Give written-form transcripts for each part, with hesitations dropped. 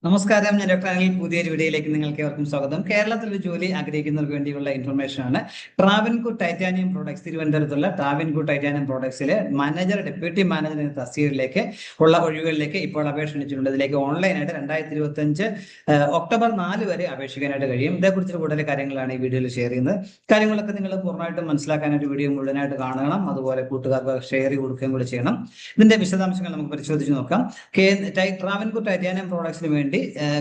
നമസ്കാരം, ഞാൻ ഡോക്ടർ അനിൽ. പുതിയൊരു വീഡിയോയിലേക്ക് നിങ്ങൾക്ക് ഏവർക്കും സ്വാഗതം. കേരളത്തിൽ ഒരു ജോലി ആഗ്രഹിക്കുന്നവർക്ക് വേണ്ടിയുള്ള ഇൻഫർമേഷൻ ആണ്. ട്രാവൻകൂർ ടൈറ്റാനിയം പ്രോഡക്ട്സ്, തിരുവനന്തപുരത്തുള്ള ട്രാവൻകൂർ ടൈറ്റാനിയം പ്രോഡക്ട്സിലെ മാനേജർ, ഡെപ്യൂട്ടി മാനേജർ എന്ന തസ്തികയിലേക്ക് ഉള്ള ഒഴിവുകളിലേക്ക് ഇപ്പോൾ അപേക്ഷ ക്ഷണിച്ചിട്ടുണ്ട്. ഇതിലേക്ക് ഓൺലൈനായിട്ട് 2025 ഒക്ടോബർ 4 വരെ അപേക്ഷിക്കാനായിട്ട് കഴിയും. ഇതേക്കുറിച്ച് കൂടുതൽ കാര്യങ്ങളാണ് ഈ വീഡിയോയിൽ ഷെയർ ചെയ്യുന്നത്. കാര്യങ്ങളൊക്കെ നിങ്ങൾ പൂർണ്ണമായിട്ടും മനസ്സിലാക്കാനായിട്ട് വീഡിയോ മുഴുവനായിട്ട് കാണണം. അതുപോലെ കൂട്ടുകാർക്ക് ഷെയർ കൊടുക്കുകയും കൂടി ചെയ്യണം. ഇതിന്റെ വിശദാംശങ്ങൾ നമുക്ക് പരിശോധിച്ച് നോക്കാം. ട്രാവൻകൂർ ടൈറ്റാനിയം പ്രോഡക്ട്സിന് വേണ്ടി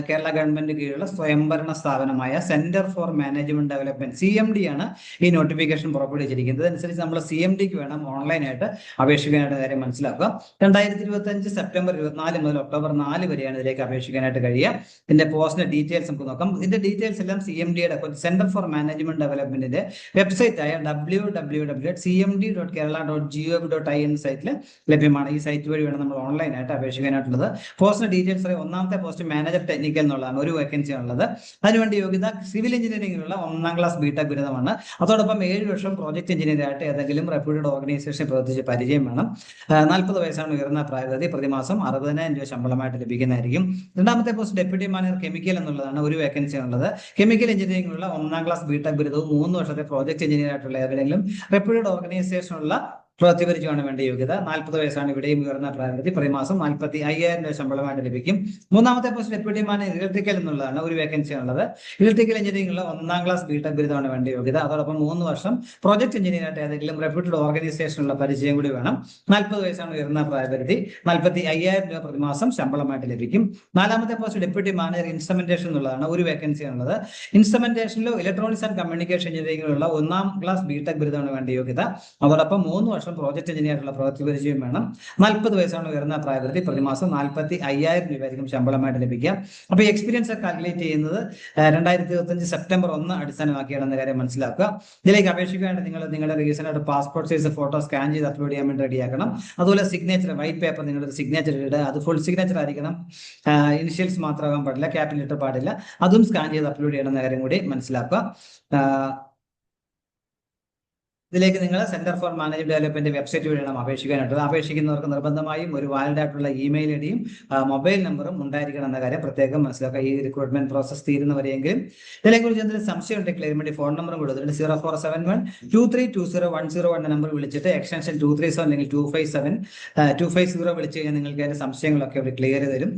കേരള ഗവൺമെന്റ് കീഴിലുള്ള സ്വയംഭരണ സ്ഥാപനമായ centre for management development CMD ആണ് ഈ നോട്ടിഫിക്കേഷൻ പുറപ്പെടുവിച്ചിരിക്കുന്നത്. അതനുസരിച്ച് നമ്മൾ CMDക്ക് വേണം ഓൺലൈനായിട്ട് അപേക്ഷിക്കാനായിട്ട് കാര്യം മനസ്സിലാക്കുക. 2025 സെപ്റ്റംബർ 24 മുതൽ ഒക്ടോബർ 4 വരെയാണ് ഇതിലേക്ക് അപേക്ഷിക്കാനായിട്ട് കഴിയുക. ഇതിന്റെ പോസ്റ്റിന്റെ ഡീറ്റെയിൽസ് നമുക്ക് നോക്കാം. ഇതിന്റെ ഡീറ്റെയിൽസ് എല്ലാം CMDയുടെ സെന്റർ ഫോർ മാനേജ്മെന്റ് ഡെവലപ്മെന്റിന്റെ വെബ്സൈറ്റ് ആയ www.cmd.kerala.gov.in സൈറ്റിൽ ലഭ്യമാണ്. ഈ സൈറ്റ് വഴി വേണം നമ്മൾ ഓൺലൈനായിട്ട് അപേക്ഷിക്കാനായിട്ടുള്ളത്. പോസ്റ്റിന്റെ ഡീറ്റെയിൽസ് ഒന്നാമത്തെ പോസ്റ്റ് മാനേജർ ടെക്നിക്കൽ എന്നുള്ളതാണ്, ഒരു വേക്കൻസി ഉള്ളത്. അതിനുവേണ്ടി യോഗ്യത സിവിൽ എഞ്ചിനീയറിംഗിലുള്ള 1ാം ക്ലാസ് ബിടെക് ബിരുദമാണ്. അതോടൊപ്പം 7 വർഷം പ്രോജക്ട് എഞ്ചിനീയർ ആയിട്ട് ഏതെങ്കിലും റെപ്യൂട്ടഡ് ഓർഗനൈസേഷൻ പ്രവർത്തിച്ച് പരിചയം വേണം. 40 വയസ്സാണ് ഉയർന്ന പ്രായപരിധി. പ്രതിമാസം 60,000 രൂപ ശമ്പളമായിട്ട് ലഭിക്കുന്നതായിരിക്കും. രണ്ടാമത്തെ പോസ്റ്റ് ഡെപ്യൂട്ടി മാനേജർ കെമിക്കൽ എന്നുള്ളതാണ്, ഒരു വേക്കൻസി ഉള്ളത്. കെമിക്കൽ എഞ്ചിനീയറിംഗിലുള്ള 1ാം ക്ലാസ് ബിടെക് ബിരുദവും 3 വർഷത്തെ പ്രോജക്ട് എഞ്ചിനീയർ ആയിട്ടുള്ള ഏതെങ്കിലും റെപ്യൂട്ടഡ് ഓർഗനൈസേഷനുള്ള പ്രവർത്തിപരിചയമാണ് വേണ്ട യോഗ്യത. 40 വയസ്സാണ് ഇവിടെയും ഉയർന്ന പ്രായപരിധി. പ്രതിമാസം 45,000 രൂപ ശമ്പളമായിട്ട് ലഭിക്കും. മൂന്നാമത്തെ പോസ്റ്റ് ഡെപ്യൂട്ടി മാനേജർ ഇലക്ട്രിക്കൽ എന്നുള്ളതാണ്, ഒരു വേക്കൻസി ഉള്ളത്. ഇലക്ട്രിക്കൽ എഞ്ചിനീയറിംഗിലുള്ള 1ാം ക്ലാസ് ബിടെക് ബിരുദമാണ് വേണ്ട യോഗ്യത. അതോടൊപ്പം 3 വർഷം പ്രോജക്ട് എഞ്ചിനീയർ ആയിട്ട് ഏതെങ്കിലും റെപ്യൂട്ടഡ് ഓർഗനൈസേഷനുള്ള പരിചയം കൂടി വേണം. 40 വയസ്സാണ് ഉയർന്ന പ്രായപരിധി. 45,000 രൂപ പ്രതിമാസം ശമ്പളമായിട്ട് ലഭിക്കും. നാലാമത്തെ പോസ്റ്റ് ഡെപ്യൂട്ടി മാനേജർ ഇൻസ്ട്രുമെന്റേഷൻ എന്നുള്ളതാണ്, ഒരു വേക്കൻസി ഉള്ളത്. ഇൻസ്ട്രുമെന്റേഷനിലോ ഇലക്ട്രോണിക്സ് ആൻഡ് കമ്മ്യൂണിക്കേഷൻ എഞ്ചിനീയറിംഗിലുള്ള 1ാം ക്ലാസ് ബിടെക് ബിരുദമാണ് വേണ്ട യോഗ്യത. അതോടൊപ്പം 3 വർഷം പ്രോജക്ട് എഞ്ചിനീയറുള്ള പ്രവൃത്തി പരിചയം വേണം. 40 വയസ്സാണ് ഉയർന്ന പ്രായപരിധി. പ്രതിമാസം 45,000 രൂപയായിരിക്കും ശമ്പളമായിട്ട് ലഭിക്കുക. അപ്പൊ ഈ എക്സ്പീരിയൻസ് കാൽക്കുലേറ്റ് ചെയ്യുന്നത് 2025 സെപ്റ്റംബർ 1 അടിസ്ഥാനമാക്കിയാണെന്ന കാര്യം മനസ്സിലാക്കുക. ഇതിലേക്ക് അപേക്ഷിക്കാണ്ട് നിങ്ങളുടെ റീസണായിട്ട് പാസ്പോർട്ട് സൈസ് ഫോട്ടോ സ്കാൻ ചെയ്ത് അപ്ലോഡ് ചെയ്യാൻ വേണ്ടി റെഡിയാക്കണം. അതുപോലെ സിഗ്നേച്ചർ, വൈറ്റ് പേപ്പർ നിങ്ങളുടെ സിഗ്നേച്ചർ ഇടുക. അത് ഫുൾ സിഗ്നേച്ചർ ആയിരിക്കണം. ഇനിഷ്യൽസ് മാത്രമാകാൻ പാടില്ല, ക്യാപിറ്റൽ ലെറ്റർ പാടില്ല. അതും സ്കാൻ ചെയ്ത് അപ്ലോഡ് ചെയ്യണം എന്ന കാര്യം കൂടി മനസ്സിലാക്കുക. ഇതിലേക്ക് നിങ്ങൾ centre for management development website വഴിയാണ് അപേക്ഷിക്കാനായിട്ടുള്ളത്. അപേക്ഷിക്കുന്നവർക്ക് നിർബന്ധമായും ഒരു വാലിഡ് ആയിട്ടുള്ള ഇമെയിൽ ഐഡിയും മൊബൈൽ നമ്പറും ഉണ്ടായിരിക്കണം എന്ന കാര്യം പ്രത്യേകം മനസ്സിലാക്കുക. ഈ റിക്രൂട്ട്മെന്റ് പ്രോസസ് തീരുന്നവരെയെങ്കിലും ഇതിനെക്കുറിച്ച് എന്തെങ്കിലും സംശയം ഉണ്ടെങ്കിൽ ക്ലിയർ വേണ്ടി ഫോൺ നമ്പറും കൊടുത്തിട്ടുണ്ട്. 0471232010 എന്ന നമ്പർ വിളിച്ചിട്ട് എക്സ്റ്റൻഷൻ 237 അല്ലെങ്കിൽ 250 വിളിച്ചു കഴിഞ്ഞാൽ നിങ്ങൾക്ക് അതിന്റെ സംശയങ്ങളൊക്കെ അവർ ക്ലിയർ ചെയ്ത് തരും.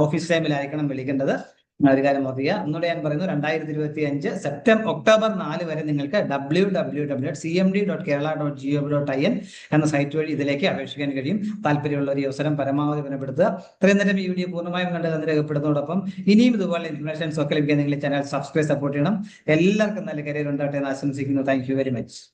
ഓഫീസ് ടൈമിലായിരിക്കണം വിളിക്കേണ്ടത്. ഒരു കാര്യം ഓർക്കുക. ഒന്നുകൂടെ ഞാൻ പറയുന്നു, 2025 ഒക്ടോബർ 4 വരെ നിങ്ങൾക്ക് www.cmd.kerala.gov.in എന്ന സൈറ്റ് വഴി ഇതിലേക്ക് അപേക്ഷിക്കാൻ കഴിയും. താല്പര്യമുള്ള ഒരു അവസരം പരമാവധി ബന്ധപ്പെടുത്തുക. ഇത്രയും നേരം ഈ വീഡിയോ പൂർണ്ണമായും കണ്ട് തന്നെ രേഖപ്പെടുന്നതോടൊപ്പം ഇനിയും ഇതുപോലെ ഇൻഫർമേഷൻസ് ഒക്കെ ലഭിക്കാൻ നിങ്ങൾ ചാനൽ സബ്സ്ക്രൈബ് സപ്പോർട്ട് ചെയ്യണം. എല്ലാവർക്കും നല്ല കരിയർ ഉണ്ടാകട്ടെ എന്ന് ആശംസിക്കുന്നു. Thank you very much.